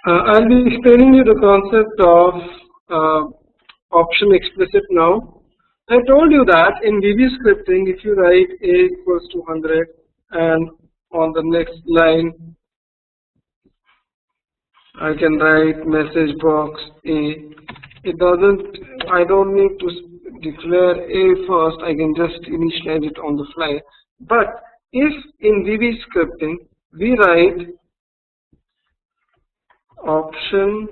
I'll be explaining you the concept of option explicit now. I told you that in VB scripting, if you write A equals to 100 and on the next line I can write message box A. I don't need to declare A first, I can just initialize it on the fly. But if in VB scripting we write option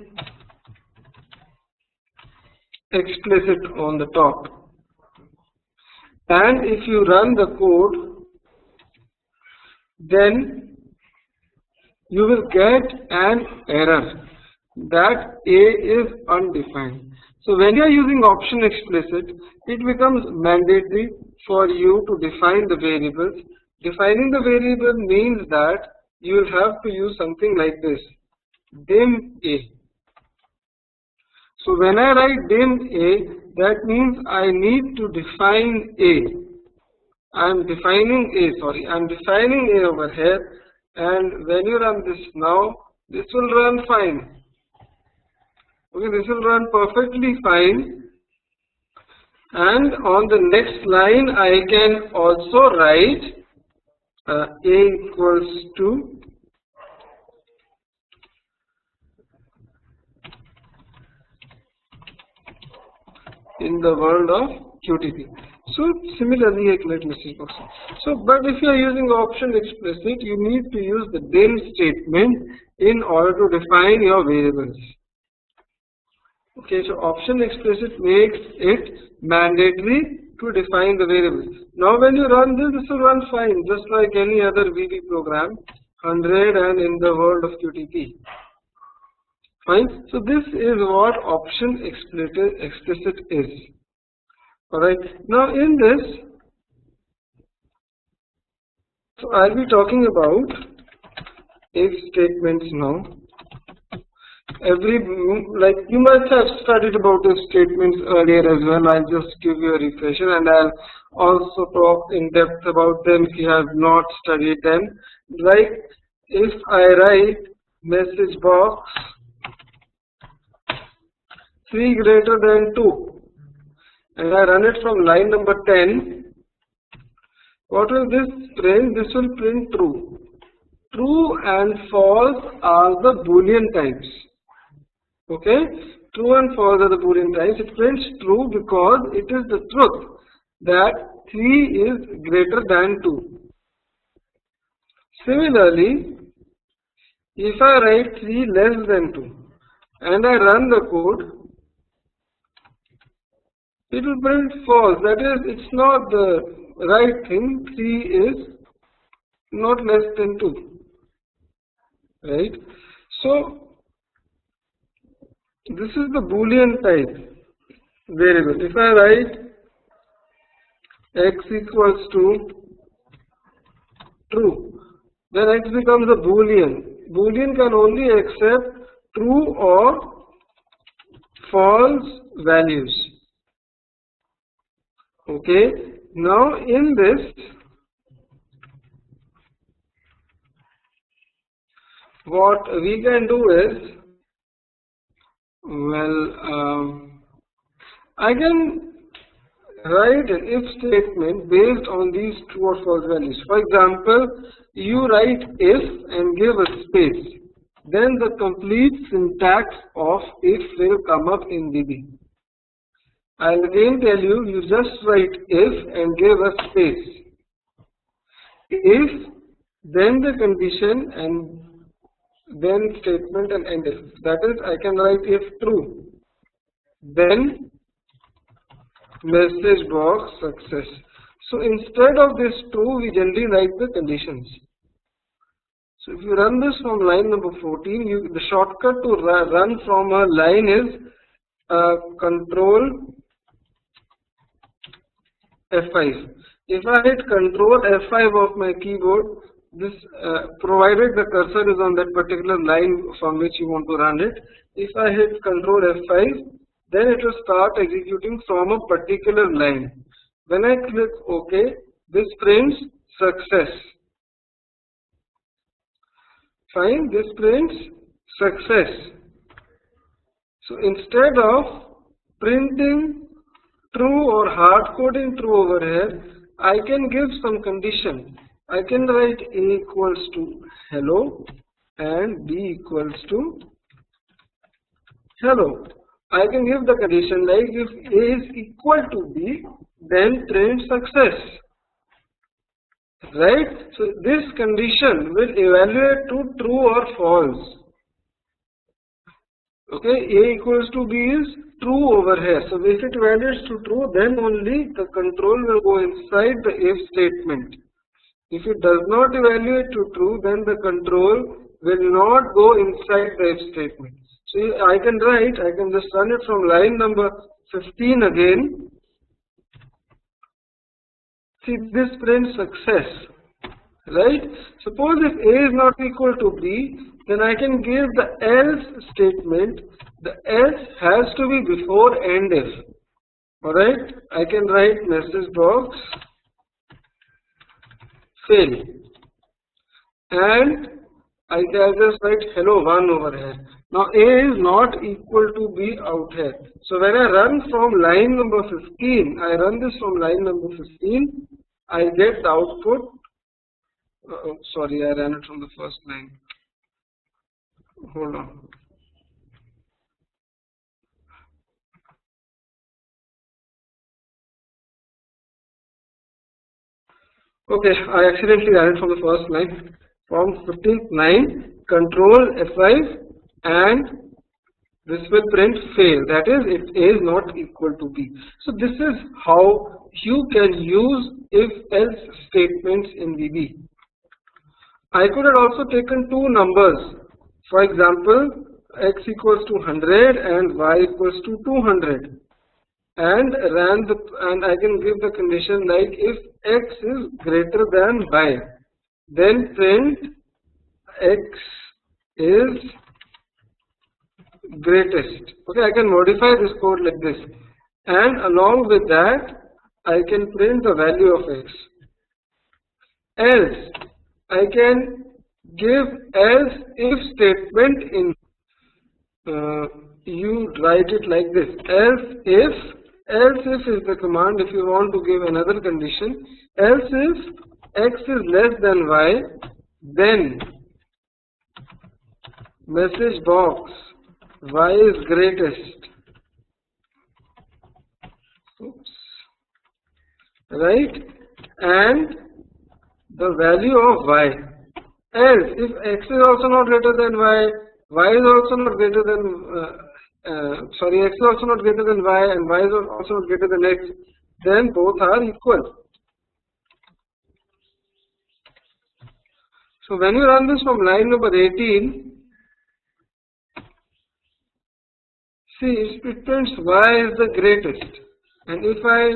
explicit on the top, and if you run the code, then you will get an error that A is undefined. So when you are using option explicit, it becomes mandatory for you to define the variables. Defining the variable means that you will have to use something like this, dim A. So when I write dim A, that means I need to define A. I'm defining A over here, and when you run this now, this will run fine. Okay, this will run perfectly fine. And on the next line, I can also write A equals to in the world of QTP. So similarly, a collect message box. So, but if you are using option explicit, you need to use the dim statement in order to define your variables. Okay, so option explicit makes it mandatory to define the variables. Now, when you run this will run fine, just like any other VB program, 100 and in the world of QTP. Fine. So this is what option explicit is. Alright. Now in this, so I'll be talking about if statements now. Like you might have studied about if statements earlier as well. I'll just give you a refresher, and I'll also talk in depth about them if you have not studied them. Like if I write message box 3 greater than 2 and I run it from line number 10, what will this print? This will print true. True and false are the Boolean types. Okay, true and false are the Boolean types. It prints true because it is the truth that 3 is greater than 2. Similarly, if I write 3 less than 2 and I run the code, it will print false. That is, it's not the right thing. 3 is not less than 2. Right? So, this is the Boolean type variable. If I write x equals to true, then x becomes a Boolean. Boolean can only accept true or false values. Okay, now in this, what we can do is, I can write an if statement based on these true or false values. For example, you write if and give a space, then the complete syntax of if will come up in VB. I'll again tell you, you just write if and give a space. If, then the condition, and then statement and end if. That is, I can write if true, then message box success. So instead of this true, we generally write the conditions. So if you run this from line number 14, the shortcut to run from a line is control F5. If I hit control F5 of my keyboard, this provided the cursor is on that particular line from which you want to run it. If I hit control F5, then it will start executing from a particular line. When I click OK, this prints success. Fine, this prints success. So instead of printing true or hard coding true over here, I can give some condition. I can write A equals to hello and B equals to hello. I can give the condition like if A is equal to B, then print success. Right? So this condition will evaluate to true or false. Okay, A equals to B is true over here. So if it evaluates to true, then only the control will go inside the if statement. If it does not evaluate to true, then the control will not go inside the if statement. So I can just run it from line number 15 again. See, this prints success, right? Suppose if A is not equal to B, then I can give the else statement. The else has to be before end if. Alright, I can write message box fail, and I can just write hello 1 over here. Now A is not equal to B out here. So when I run from line number 15, I run this from line number 15, I get the output. Sorry, I ran it from the first line. Hold on. Okay, I accidentally ran it from the first line. From 15th line, control F5 and this will print fail. That is, if A is not equal to B. So this is how you can use if-else statements in VB. I could have also taken two numbers. For example, x equals to 100 and y equals to 200, and I can give the condition like if x is greater than y, then print x is greatest. Okay, I can modify this code like this, and along with that I can print the value of x. Else I can give else if statement in you write it like this: else if is the command if you want to give another condition. Else if x is less than y, then message box y is greatest. Oops. Right? And the value of y. Else if x is also not greater than y, y is also not greater than x is also not greater than y, and y is also not greater than x, then both are equal. So when you run this from line number 18, see, it prints y is the greatest, and if I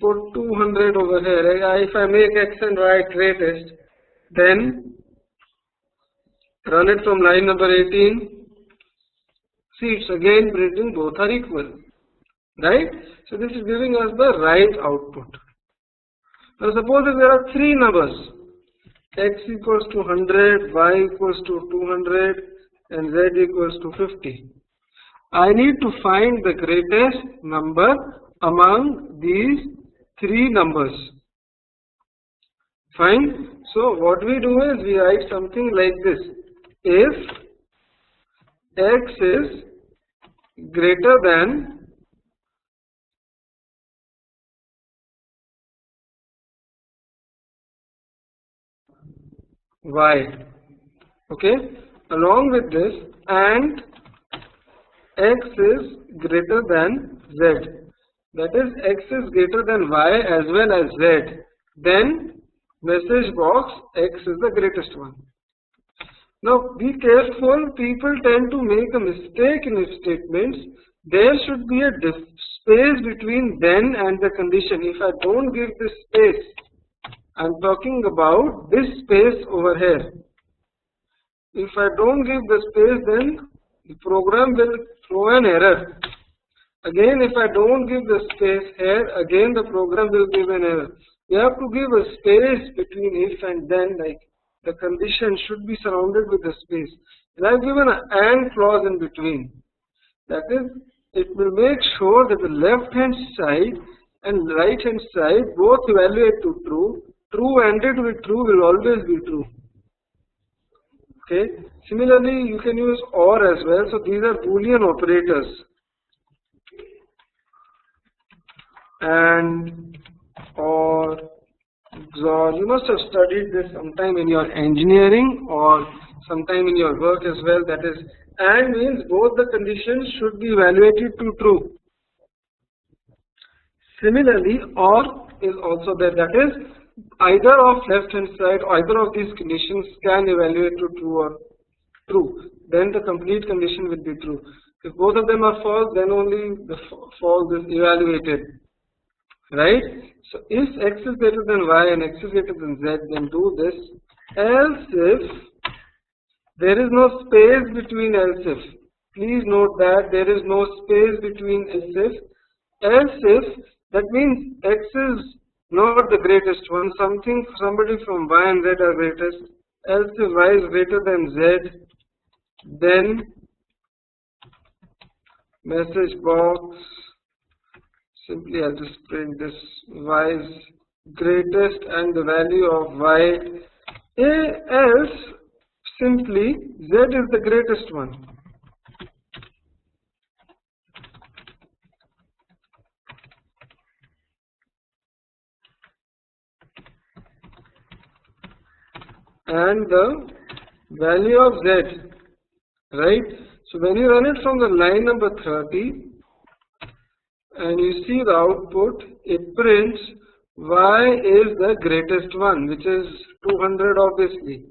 put 200 over here, if I make x and y greatest, then run it from line number 18, see, it's again printing both are equal, right? So this is giving us the right output. Now suppose if there are three numbers, x equals to 100, y equals to 200 and z equals to 50. I need to find the greatest number among these three numbers. Fine. So what we do is we write something like this: if x is greater than y, okay, along with this, and x is greater than z, that is x is greater than y as well as z, then message box x is the greatest one. Now be careful, people tend to make a mistake in if statements. There should be a space between then and the condition. If I don't give this space, I am talking about this space over here. If I don't give the space, then the program will throw an error. Again, if I don't give the space here, again the program will give an error. You have to give a space between if and then, like the condition should be surrounded with a space. And I've given an AND clause in between. That is, it will make sure that the left hand side and right hand side both evaluate to true. True ANDed with true will always be true. Okay. Similarly, you can use OR as well. So these are Boolean operators. And or XOR. You must have studied this sometime in your engineering or sometime in your work as well. That is, AND means both the conditions should be evaluated to true. Similarly, OR is also there. That is, either of left hand side, either of these conditions can evaluate to true or true. Then the complete condition will be true. If both of them are false, then only the false is evaluated. Right? So if x is greater than y and x is greater than z, then do this. Else if there is no space between else if. Please note that there is no space between else if. Else if, that means x is not the greatest one. Somebody from y and z are greatest. Else if y is greater than z, then message box. Simply I'll just print this y is greatest and the value of y. Else simply z is the greatest one. And the value of z, right? So when you run it from the line number 30 and you see the output, it prints y is the greatest one, which is 200 obviously,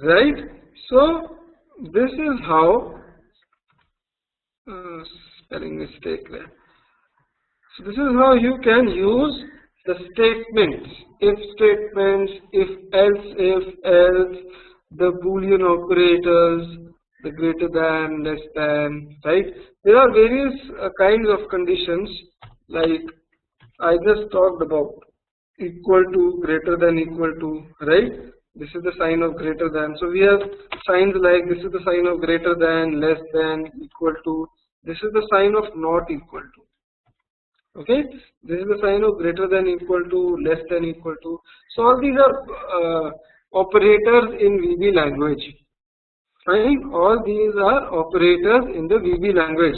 right? So this is how spelling mistake there. So this is how you can use the statements, if statements, if else, the Boolean operators, the greater than, less than, right? There are various kinds of conditions, like I just talked about, equal to, greater than, equal to, right? This is the sign of greater than. So we have signs like this is the sign of greater than, less than, equal to. This is the sign of not equal to. Okay, this is the sign of greater than, equal to, less than, equal to. So all these are operators in VB language. Right? All these are operators in the VB language.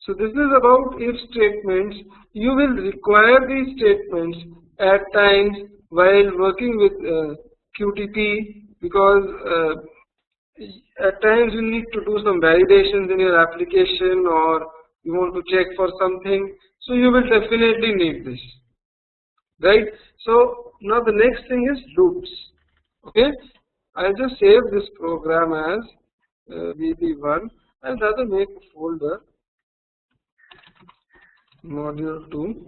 So this is about if statements. You will require these statements at times while working with QTP, because at times you need to do some validations in your application, or you want to check for something, so you will definitely need this, right? So now the next thing is loops. Okay, I'll just save this program as VB1. I'll rather make a folder, module 2,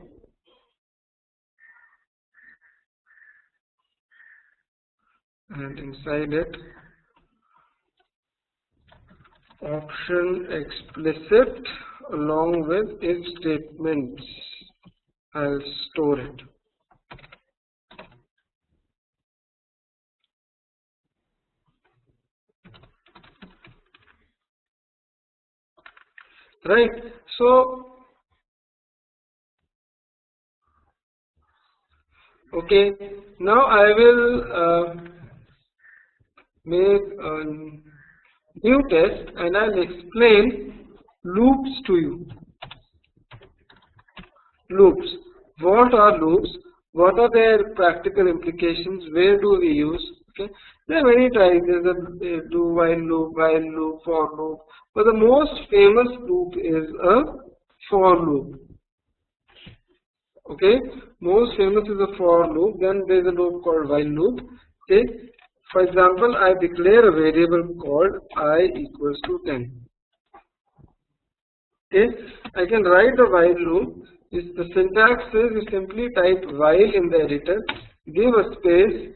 and inside it option explicit along with if statements. I'll store it. Right. So okay, now I will make a new test and I'll explain loops to you. Loops. What are loops? What are their practical implications? Where do we use? Okay, there are many types. There's a do while loop, for loop. But the most famous loop is a for loop. Okay, most famous is a for loop. Then there is a loop called while loop. Okay, for example, I declare a variable called I equals to 10. Okay, I can write a while loop. The syntax is you simply type while in the editor, give a space,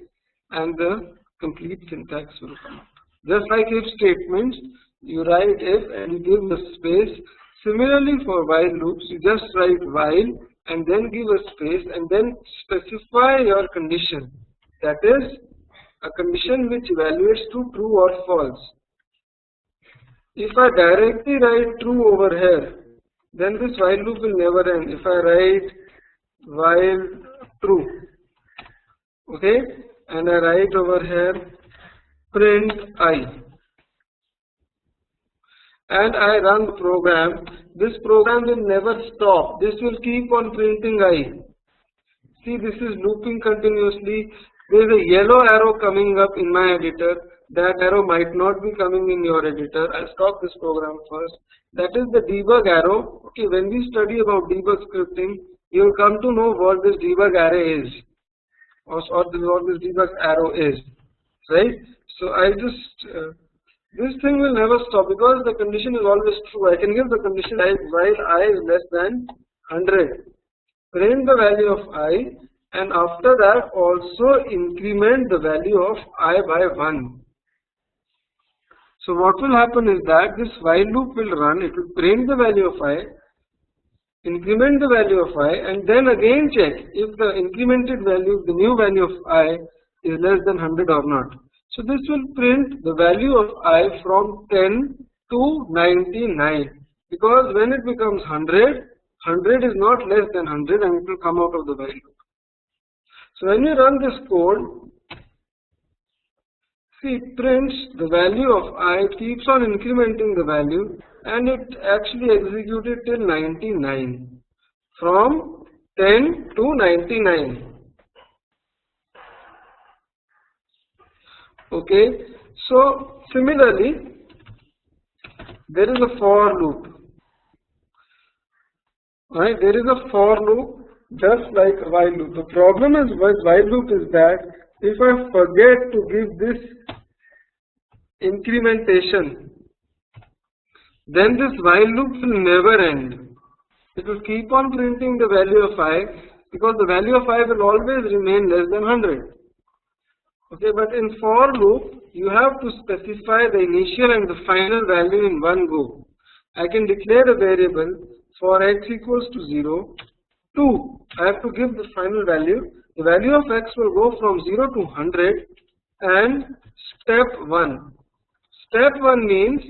and the complete syntax will come. Just like if statements, you write if and you give a space. Similarly for while loops, you just write while and then give a space and then specify your condition. that is a condition which evaluates to true or false. If I directly write true over here, then this while loop will never end. If I write while true, okay, and I write over here print I, and I run the program, this program will never stop. This will keep on printing I. See, this is looping continuously. There is a yellow arrow coming up in my editor. That arrow might not be coming in your editor. I'll stop this program first. That is the debug arrow. Okay, when we study about debug scripting, you will come to know what this debug array is, or what this debug arrow is, right? So I just this thing will never stop because the condition is always true. I can give the condition while I is less than 100. Print the value of I, and after that also increment the value of I by 1. So what will happen is that this while loop will run, it will print the value of I, increment the value of I, and then again check if the incremented value, the new value of I is less than 100 or not. So this will print the value of I from 10 to 99, because when it becomes 100, 100 is not less than 100 and it will come out of the while loop. So when you run this code, see, it prints the value of I, keeps on incrementing the value, and it actually executed till 99, from 10 to 99. Okay, so similarly, there is a for loop. Right, there is a for loop just like a while loop. The problem is with while loop is that if I forget to give this incrementation, then this while loop will never end. It will keep on printing the value of I, because the value of I will always remain less than 100. Okay, but in for loop, you have to specify the initial and the final value in one go. I can declare a variable for x equals to 0, 2. I have to give the final value. The value of x will go from 0 to 100, and step 1. Step 1 means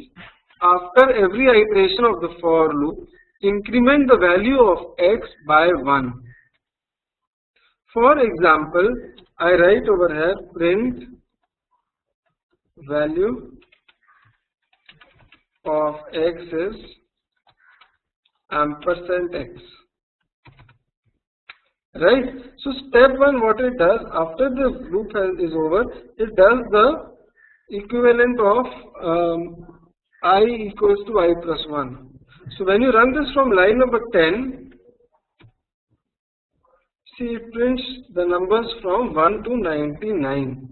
after every iteration of the for loop, increment the value of x by 1. For example, I write over here print value of x is ampersand x. Right? So step 1, what it does after the loop is over, it does the equivalent of I equals to I plus 1. So when you run this from line number 10, see, it prints the numbers from 1 to 99,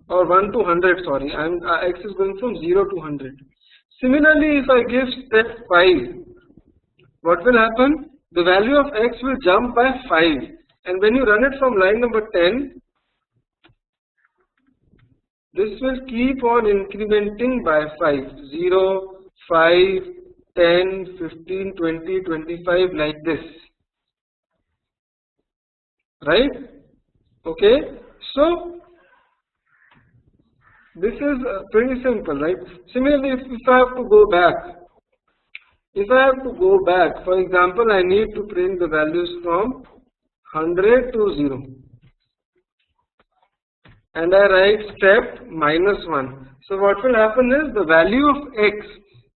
or 1 to 100, sorry, and x is going from 0 to 100. Similarly, if I give step 5, what will happen? The value of x will jump by 5, and when you run it from line number 10, this will keep on incrementing by 5, 0, 5, 10, 15, 20, 25, like this. Right? Okay, so this is pretty simple, right? Similarly, if I have to go back, for example, I need to print the values from 100 to 0, and I write step -1. So what will happen is the value of x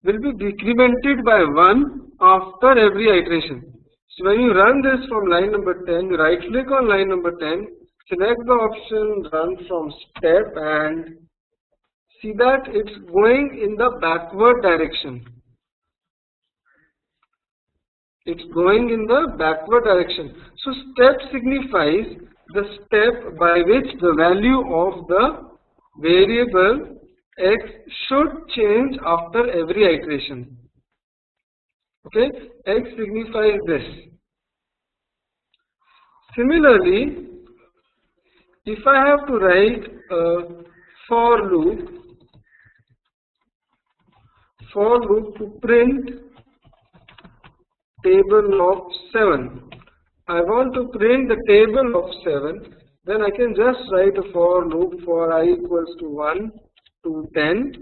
will be decremented by 1 after every iteration. So when you run this from line number 10, you right click on line number 10, select the option run from step, and see that it's going in the backward direction. It's going in the backward direction. So step signifies the step by which the value of the variable x should change after every iteration. Okay, x signifies this. Similarly, if I have to write a for loop to print table of 7, I want to print the table of 7. then I can just write a for loop for I equals to 1 to 10,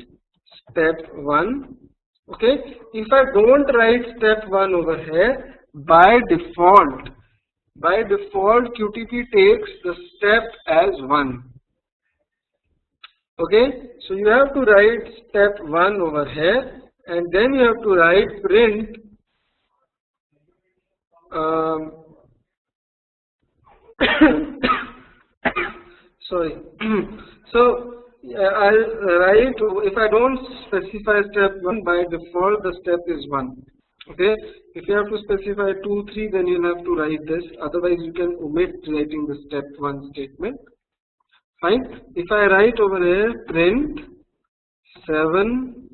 step 1. Okay, if I don't write step 1 over here, by default QTP takes the step as 1. Okay, so you have to write step 1 over here, and then you have to write print sorry. So I'll write, if I don't specify step 1, by default the step is 1. Okay, if you have to specify 2, 3, then you'll have to write this, otherwise you can omit writing the step 1 statement. Fine. If I write over here print 7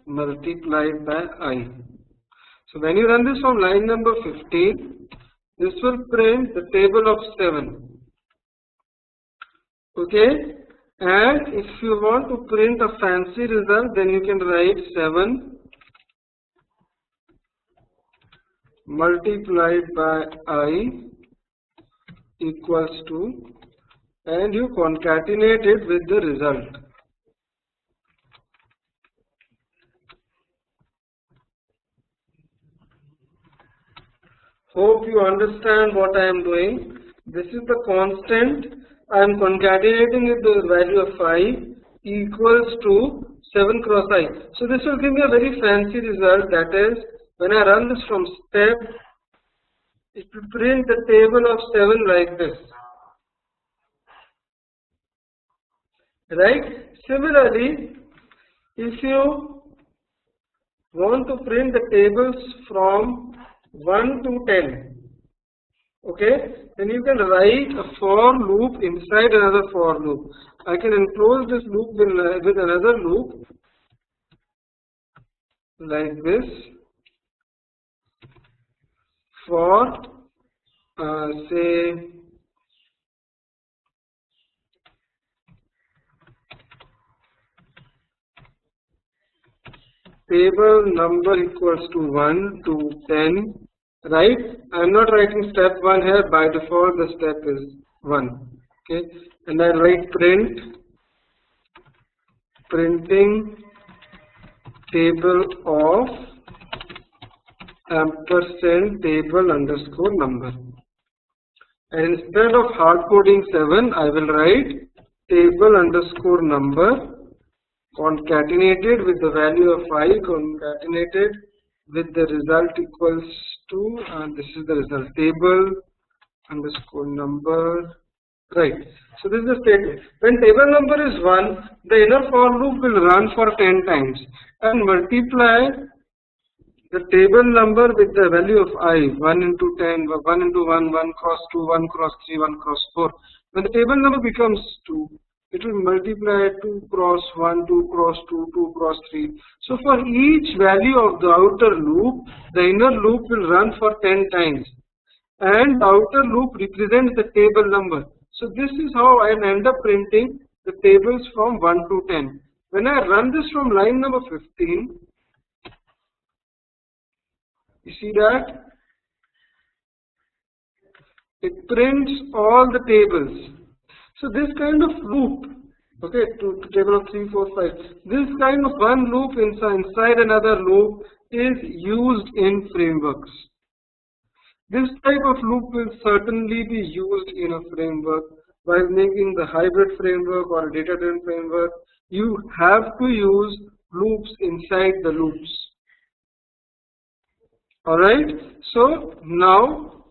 multiplied by I. So when you run this from line number 15, this will print the table of 7. Okay, and if you want to print a fancy result, then you can write 7 multiplied by I equals to, and you concatenate it with the result. Hope you understand what I am doing. This is the constant. I am concatenating it with the value of I equals to 7 cross I. So this will give me a very fancy result, that is, when I run this from step, it will print the table of 7 like this. Right? Similarly, if you want to print the tables from 1 to 10, okay, then you can write a for loop inside another for loop. I can enclose this loop with another loop like this for say table number equals to 1 to 10, right? I am not writing step 1 here, by default the step is 1. Okay, and I write printing table of ampersand table underscore number, and instead of hard coding 7, I will write table underscore number concatenated with the value of I, concatenated with the result equals to, and this is the result, table underscore number, right. So this is the statement. When table number is 1, the inner for loop will run for 10 times and multiply the table number with the value of I, 1 into 10, 1 into 1, 1 cross 2, 1 cross 3, 1 cross 4. When the table number becomes 2, it will multiply 2 cross 1, 2 cross 2, 2 cross 3. So for each value of the outer loop, the inner loop will run for 10 times. And the outer loop represents the table number. So this is how I end up printing the tables from 1 to 10. When I run this from line number 15, you see that it prints all the tables. So this kind of loop, okay, to table of 3, 4, 5, this kind of one loop inside another loop is used in frameworks. This type of loop will certainly be used in a framework. While making the hybrid framework or a data-driven framework, you have to use loops inside the loops. Alright, so now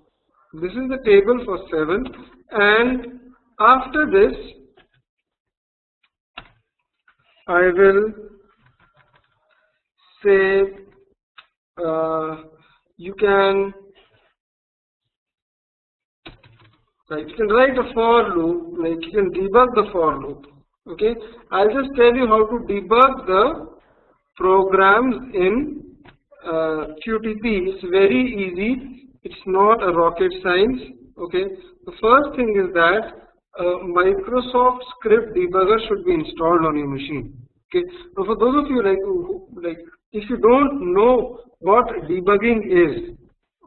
this is the table for 7, and after this I will say you can write a for loop, like you can debug the for loop. Okay, I'll just tell you how to debug the programs in QTP. It's very easy. It's not a rocket science. Okay, the first thing is that Microsoft Script Debugger should be installed on your machine. Okay, so for those of you like if you don't know what debugging is,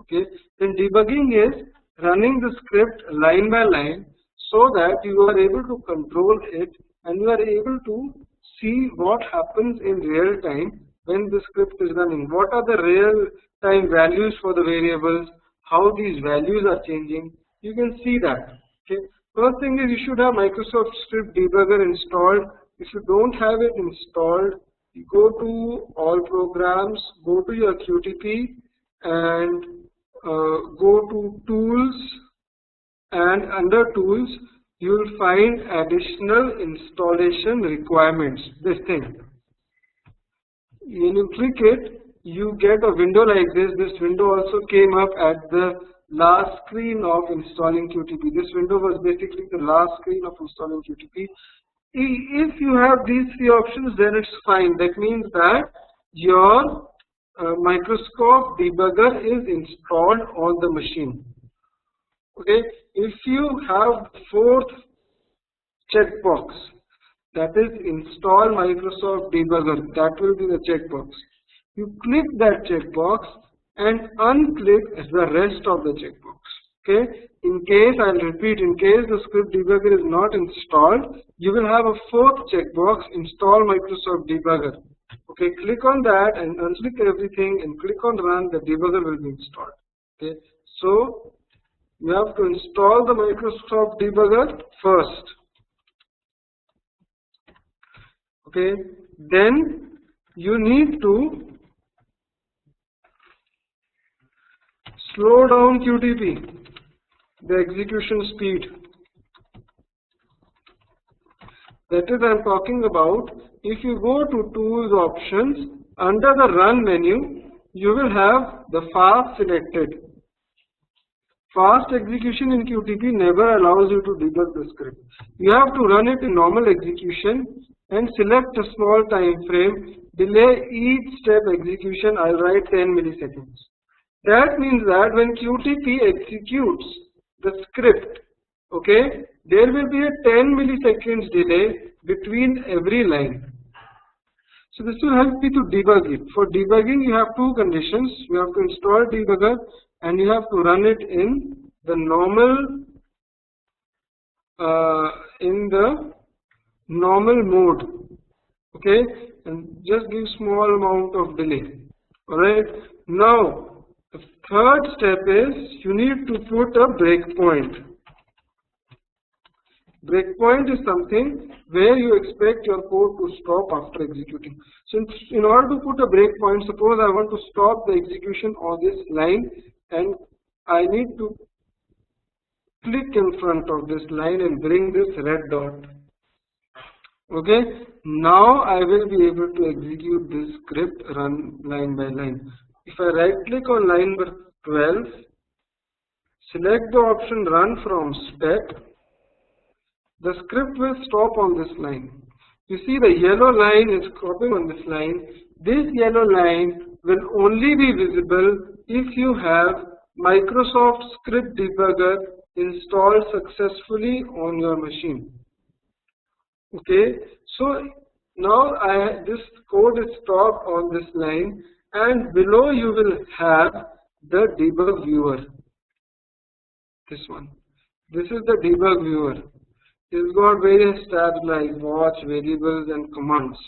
okay, then debugging is running the script line by line so that you are able to control it and you are able to see what happens in real time when the script is running. What are the real time values for the variables, how these values are changing. You can see that. Okay. First thing is you should have Microsoft Script Debugger installed. If you don't have it installed, you go to all programs, go to your QTP and go to tools, and under tools you will find additional installation requirements, this thing. When you click it, you get a window like this. This window also came up at the last screen of installing QTP. This window was basically the last screen of installing QTP. If you have these three options, then it's fine. That means that your Microsoft Debugger is installed on the machine. Okay. If you have the fourth checkbox, that is install Microsoft Debugger, that will be the checkbox. You click that checkbox and unclick the rest of the checkbox. Okay. In case, I'll repeat, in case the script debugger is not installed, you will have a fourth checkbox, install Microsoft Debugger. Okay, click on that and unclick everything and click on run, the debugger will be installed. Okay, so you have to install the Microsoft Debugger first. Okay, then you need to slow down QTP, the execution speed. That is, I am talking about, if you go to tools options, under the run menu, you will have the fast selected. Fast execution in QTP never allows you to debug the script. You have to run it in normal execution and select a small time frame, delay each step execution, I'll write 10 milliseconds. That means that when QTP executes the script, okay, there will be a 10 milliseconds delay between every line. So this will help you to debug it. For debugging, you have two conditions. You have to install debugger and you have to run it in the normal mode. Okay, and just give small amount of delay. Alright. Now the third step is you need to put a breakpoint. Breakpoint is something where you expect your code to stop after executing. So in order to put a breakpoint, suppose I want to stop the execution on this line and I need to click in front of this line and bring this red dot. Okay, now I will be able to execute this script run line by line. If I right click on line number 12, select the option run from step, the script will stop on this line. You see the yellow line is cropping on this line. This yellow line will only be visible if you have Microsoft Script Debugger installed successfully on your machine. Okay, so now this code is stopped on this line and below you will have the debug viewer. This one. This is the debug viewer. It's got various tabs like watch, variables and commands.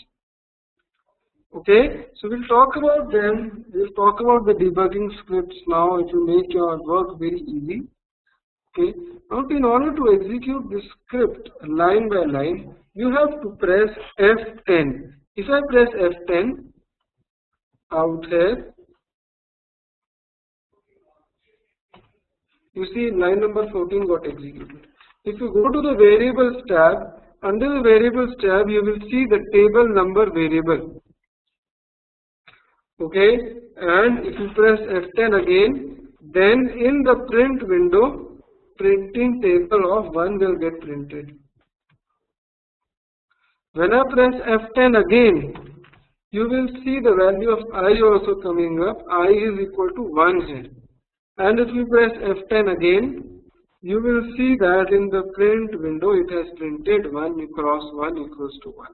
Okay, so we'll talk about them. We'll talk about the debugging scripts now. It will make your work very easy. Okay, now in order to execute this script line by line, you have to press F10. If I press F10 out here, you see line number 14 got executed. If you go to the variables tab, under the variables tab you will see the table number variable. Okay, and if you press F10 again, then in the print window, printing table of 1 will get printed. When I press F10 again, you will see the value of I also coming up. I is equal to 1 here. And if you press F10 again, you will see that in the print window it has printed 1 cross 1 equals to 1.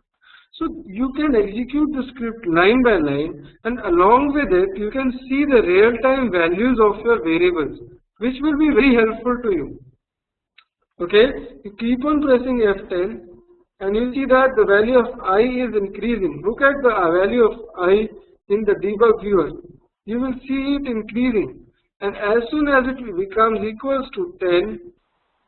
So you can execute the script line by line, and along with it you can see the real-time values of your variables. which will be very helpful to you. Okay, you keep on pressing F10 and you see that the value of I is increasing. Look at the value of I in the debug viewer. You will see it increasing, and as soon as it becomes equals to 10,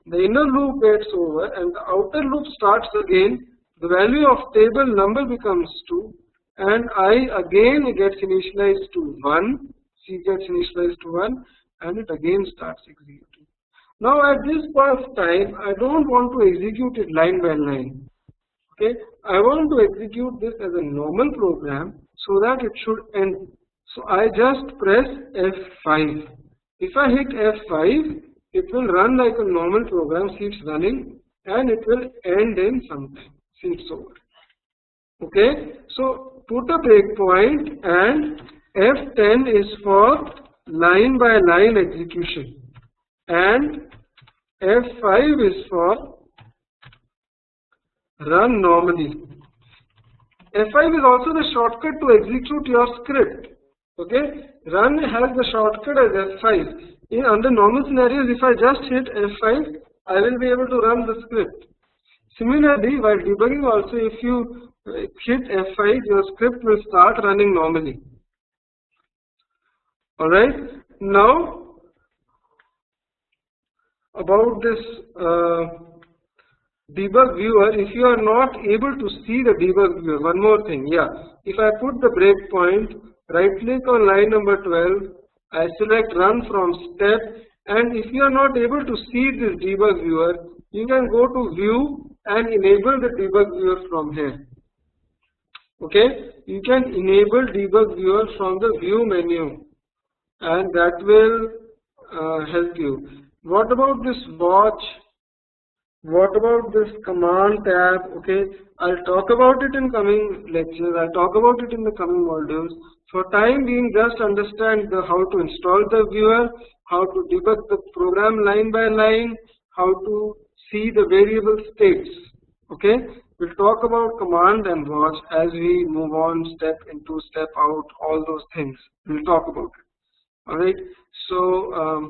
the inner loop gets over and the outer loop starts again. The value of table number becomes 2 and I again gets initialized to 1, C gets initialized to 1 and it again starts executing. Now at this point of time, I don't want to execute it line by line. Okay, I want to execute this as a normal program so that it should end. So I just press F5. If I hit F5, it will run like a normal program, see it's running, and it will end in some time, see it's over. Okay, so put a breakpoint, and F10 is for line by line execution and F5 is for run normally. F5 is also the shortcut to execute your script. Okay, run has the shortcut as F5. Under normal scenarios, if I just hit F5, I will be able to run the script. Similarly, while debugging also, if you hit F5, your script will start running normally. Alright, now about this debug viewer, if you are not able to see the debug viewer, one more thing, if I put the breakpoint, right click on line number 12, I select run from step, and if you are not able to see this debug viewer, you can go to view and enable the debug viewer from here. Okay, you can enable debug viewer from the view menu and that will help you. What about this watch? What about this command tab? Okay, I'll talk about it in coming lectures. I'll talk about it in the coming modules. For time being, just understand how to install the viewer, how to debug the program line by line, how to see the variable states. Okay, we'll talk about command and watch as we move on, step into, step out, all those things. We'll talk about it. Alright, so